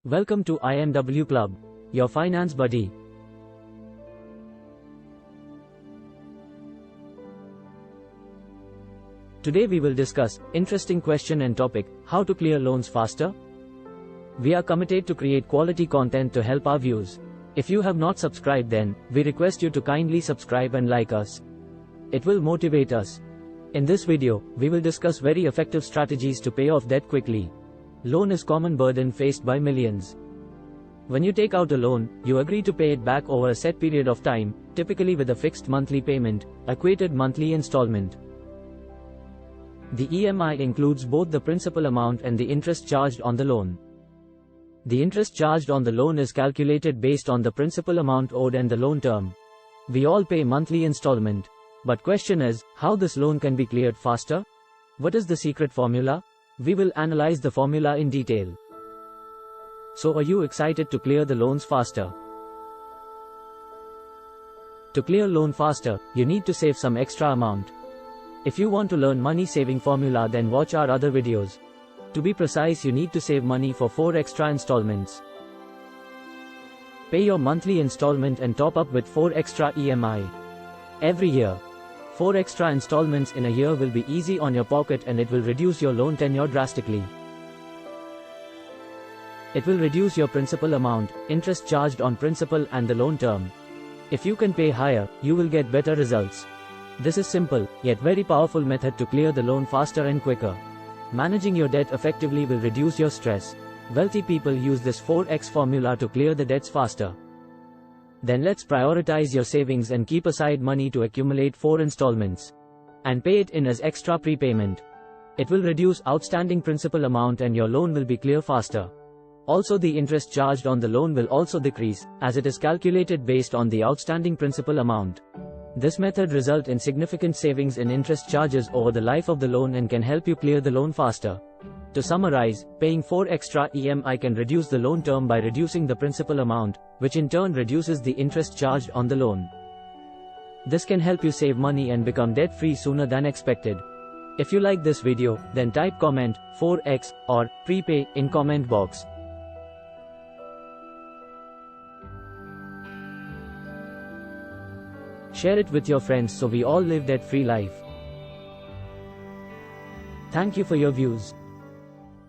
Welcome to IMW Club, your finance buddy. Today we will discuss interesting question and topic, how to clear loans faster. We are committed to create quality content to help our views. If you have not subscribed, then we request you to kindly subscribe and like us. It will motivate us. In this video, we will discuss very effective strategies to pay off debt quickly. Loan is common burden faced by millions. When you take out a loan, you agree to pay it back over a set period of time, typically with a fixed monthly payment, equated monthly installment. The EMI includes both the principal amount and the interest charged on the loan. The interest charged on the loan is calculated based on the principal amount owed and the loan term. We all pay monthly installment. But question is, how this loan can be cleared faster? What is the secret formula? We will analyze the formula in detail. So are you excited to clear the loans faster? To clear loan faster, you need to save some extra amount. If you want to learn money saving formula, then watch our other videos. To be precise, you need to save money for 4 extra installments. Pay your monthly installment and top up with 4 extra EMI. Every year. 4 extra installments in a year will be easy on your pocket and it will reduce your loan tenure drastically. It will reduce your principal amount, interest charged on principal and the loan term. If you can pay higher, you will get better results. This is simple, yet very powerful method to clear the loan faster and quicker. Managing your debt effectively will reduce your stress. Wealthy people use this 4x formula to clear the debts faster. Then let's prioritize your savings and keep aside money to accumulate 4 installments. And pay it in as extra prepayment. It will reduce outstanding principal amount and your loan will be clear faster. Also, the interest charged on the loan will also decrease, as it is calculated based on the outstanding principal amount. This method results in significant savings in interest charges over the life of the loan and can help you clear the loan faster. To summarize, paying 4 extra EMI can reduce the loan term by reducing the principal amount, which in turn reduces the interest charged on the loan. This can help you save money and become debt-free sooner than expected. If you like this video, then type comment 4x or prepay in comment box. Share it with your friends so we all live debt-free life. Thank you for your views.